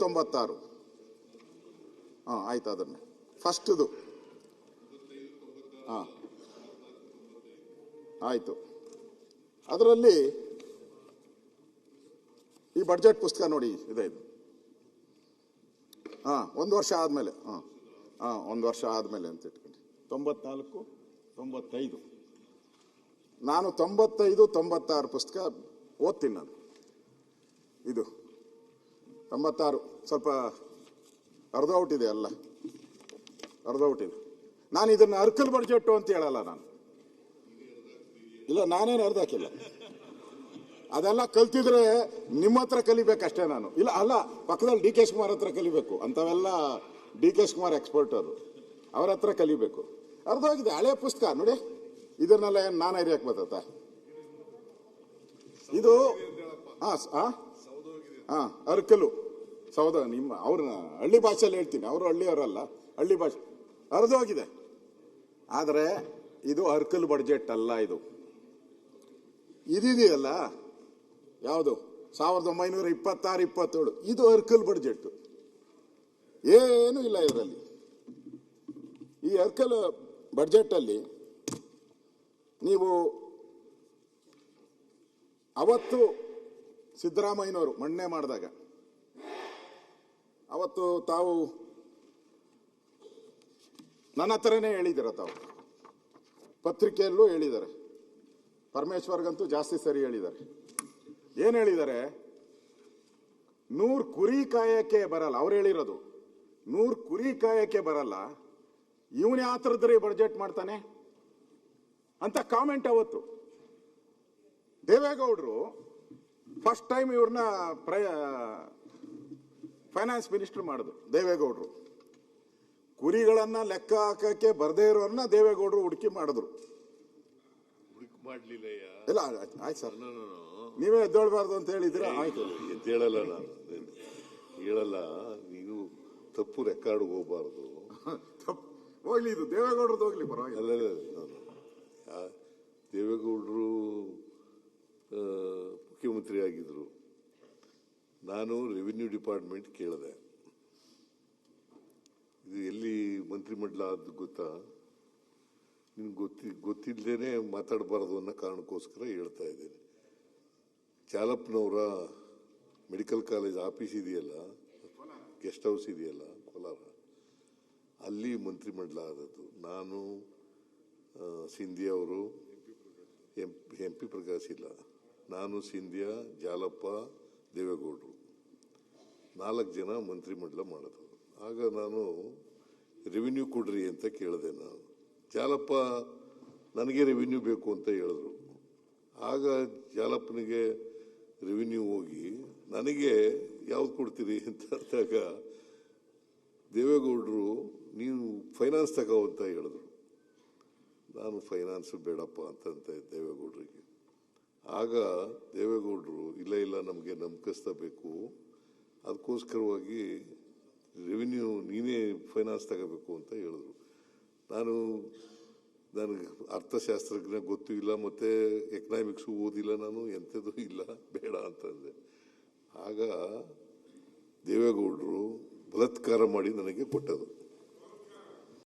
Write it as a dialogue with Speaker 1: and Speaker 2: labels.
Speaker 1: 96. ಹಾಂ, ಆಯ್ತು. ಅದನ್ನು ಫಸ್ಟ್ದು ಹಾಂ ಆಯಿತು. ಅದರಲ್ಲಿ ಈ ಬಡ್ಜೆಟ್ ಪುಸ್ತಕ ನೋಡಿ, ಇದೆ ಇದು. ಹಾಂ, 1 ವರ್ಷ ಆದಮೇಲೆ, ಹಾಂ 1 ವರ್ಷ ಆದಮೇಲೆ ಅಂತ ಇಟ್ಕೊಂಡು 94, 95. ನಾನು 95, 96 ಪುಸ್ತಕ ಓದ್ತೀನಿ ನಾನು. ಇದು 96 ಸ್ವಲ್ಪ ಅರ್ಧೌಟಿದೆ, ಅಲ್ಲ ಅರ್ಧೌಟಿದೆ. ನಾನು ಇದನ್ನು ಅರ್ಕಲ್ ಬಡ್ಜೆಟ್ಟು ಅಂತ ಹೇಳಲ್ಲ ನಾನು. ಇಲ್ಲ, ನಾನೇನು ಅರ್ಧ ಹಾಕಿಲ್ಲ. ಅದೆಲ್ಲ ಕಲ್ತಿದ್ರೆ ನಿಮ್ಮ ಹತ್ರ ಕಲಿಬೇಕಷ್ಟೇ ನಾನು. ಇಲ್ಲ ಅಲ್ಲ, ಪಕ್ಕದಲ್ಲಿ ಡಿ ಕೆ ಶಿವಕುಮಾರ್ ಹತ್ರ ಕಲಿಬೇಕು. ಅಂಥವೆಲ್ಲ ಡಿ ಕೆ ಶಿವಕುಮಾರ್ ಎಕ್ಸ್ಪರ್ಟ್ ಅವರು, ಅವ್ರ ಹತ್ರ ಕಲಿಬೇಕು. ಅರ್ಧವಾಗಿದೆ, ಹಳೆ ಪುಸ್ತಕ ನೋಡಿ. ಇದನ್ನೆಲ್ಲ ಏನು ನಾನು ಹರಿಯಕ್ಕೆ ಬರ್ತತ್ತ ಇದು? ಹಾಂ ಅರ್ಕಲು ಸೌದ. ನಿಮ್ಮ ಅವ್ರನ್ನ ಹಳ್ಳಿ ಭಾಷೆಯಲ್ಲಿ ಹೇಳ್ತೀನಿ, ಅವರು ಹಳ್ಳಿಯವರಲ್ಲ, ಹಳ್ಳಿ ಭಾಷೆ. ಅರ್ಧವಾಗಿದೆ. ಆದರೆ ಇದು ಅರ್ಕಲ್ ಬಡ್ಜೆಟ್ ಅಲ್ಲ. ಇದು ಇದೆಯಲ್ಲ, ಯಾವುದು 1926, 27, ಇದು ಅರ್ಕಲ್ ಬಡ್ಜೆಟ್. ಏನೂ ಇಲ್ಲ ಇದರಲ್ಲಿ. ಈ ಅರ್ಕಲ್ ಬಡ್ಜೆಟಲ್ಲಿ ನೀವು ಅವತ್ತು ಸಿದ್ದರಾಮಯ್ಯನವರು ಮಂಡನೆ ಮಾಡಿದಾಗ, ಅವತ್ತು ತಾವು ನನ್ನ ಹತ್ರನೇ ಹೇಳಿದ್ದೀರ, ತಾವು ಪತ್ರಿಕೆಯಲ್ಲೂ ಹೇಳಿದ್ದಾರೆ, ಪರಮೇಶ್ವರ್ಗಂತೂ ಜಾಸ್ತಿ ಸರಿ ಹೇಳಿದ್ದಾರೆ. ಏನು ಹೇಳಿದ್ದಾರೆ? 100 ಕುರಿ ಕಾಯಕ್ಕೆ ಬರಲ್ಲ. ಅವ್ರು ಹೇಳಿರೋದು 100 ಕುರಿ ಕಾಯಕ್ಕೆ ಬರಲ್ಲ, ಇವನು ಯಾವ ಥರದ್ರಿ ಬಡ್ಜೆಟ್ ಮಾಡ್ತಾನೆ ಅಂತ ಕಾಮೆಂಟ್. ಅವತ್ತು ದೇವೇಗೌಡರು ಫಸ್ಟ್ ಟೈಮ್ ಇವ್ರನ್ನ ಫೈನಾನ್ಸ್ ಮಿನಿಸ್ಟರ್ ಮಾಡಿದ್ರು. ದೇವೇಗೌಡರು ಕುರಿಗಳನ್ನ ಲೆಕ್ಕ ಹಾಕಕ್ಕೆ ಬರದೇ ಇರೋರನ್ನ ದೇವೇಗೌಡರು ಹುಡುಕಿ ಮಾಡಿದ್ರು. ಇಲ್ಲ ಆಯ್ತು ಸರ್, ನೀವೇ ಎದ್ದೇಳಬಾರ್ದು ಅಂತ ಹೇಳಿದ್ರೆ ಆಯ್ತು.
Speaker 2: ಎದ್ದೇಳಲ್ಲ, ನಾನು ಹೇಳಲ್ಲ. ನೀವು ತಪ್ಪು ರೆಕಾರ್ಡ್ ಹೋಗ್ಬಾರ್ದು.
Speaker 1: ಹೋಗ್ಲಿ, ಇದು ದೇವೇಗೌಡರದ್ದು ಹೋಗ್ಲಿ, ಪರವಾಗಿಲ್ಲ.
Speaker 2: ದೇವೇಗೌಡರು ಮುಖ್ಯಮಂತ್ರಿ ಆಗಿದ್ರು. ನಾನು ರೆವಿನ್ಯೂ ಡಿಪಾರ್ಟ್ಮೆಂಟ್ ಕೇಳಿದೆ, ಇದು ಎಲ್ಲಿ ಮಂತ್ರಿಮಂಡಲ ಆದ್ದು ಗೊತ್ತಾ? ನಿಮ್ಗೆ ಗೊತ್ತಿಲ್ಲದೇನೆ ಮಾತಾಡಬಾರ್ದು ಅನ್ನೋ ಕಾರಣಕ್ಕೋಸ್ಕರ ಹೇಳ್ತಾ ಇದ್ದೇನೆ. ಚಾಲಪ್ಪನವರ ಮೆಡಿಕಲ್ ಕಾಲೇಜ್ ಆಫೀಸ್ ಇದೆಯಲ್ಲ, ಗೆಸ್ಟ್ ಹೌಸ್ ಇದೆಯಲ್ಲ ಕೋಲಾರ, ಅಲ್ಲಿ ಮಂತ್ರಿಮಂಡಲ ಆದದ್ದು. ನಾನು, ಸಿಂಧಿಯಾ ಅವರು, ಎಂ ಪಿ ಪ್ರಕಾಶ್ ಇಲ್ಲ, ನಾನು, ಸಿಂಧಿಯಾ, ಜಾಲಪ್ಪ, ದೇವೇಗೌಡರು 4 ಜನ ಮಂತ್ರಿಮಂಡಲ ಮಾಡೋದು. ಆಗ ನಾನು ರೆವಿನ್ಯೂ ಕೊಡ್ರಿ ಅಂತ ಕೇಳಿದೆ. ನಾನು ಜಾಲಪ್ಪ ನನಗೆ ರೆವಿನ್ಯೂ ಬೇಕು ಅಂತ ಹೇಳಿದ್ರು. ಆಗ ಜಾಲಪ್ಪನಿಗೆ ರೆವಿನ್ಯೂ ಹೋಗಿ ನನಗೆ ಯಾವ್ದು ಕೊಡ್ತೀರಿ ಅಂತ ಅಂದಾಗ ದೇವೇಗೌಡರು ನೀವು ಫೈನಾನ್ಸ್ ತಗೋ ಅಂತ ಹೇಳಿದ್ರು. ನಾನು ಫೈನಾನ್ಸ್ ಬೇಡಪ್ಪ ಅಂತಂತ ದೇವೇಗೌಡರಿಗೆ. ಆಗ ದೇವೇಗೌಡರು ಇಲ್ಲ ನಮಗೆ ನಂಬಿಕಸ್ಬೇಕು, ಅದಕ್ಕೋಸ್ಕರವಾಗಿ ರೆವಿನ್ಯೂ ನೀನೇ ಫೈನಾನ್ಸ್ ತಗೋಬೇಕು ಅಂತ ಹೇಳಿದ್ರು. ನನಗೆ ಅರ್ಥಶಾಸ್ತ್ರಜ್ಞ ಗೊತ್ತೂ ಇಲ್ಲ, ಮತ್ತು ಎಕನಾಮಿಕ್ಸು ಓದಿಲ್ಲ, ನಾನು ಎಂಥದ್ದು ಇಲ್ಲ, ಬೇಡ ಅಂತಂದೆ. ಆಗ ದೇವೇಗೌಡರು ಬಲಾತ್ಕಾರ ಮಾಡಿ ನನಗೆ ಕೊಟ್ಟದು.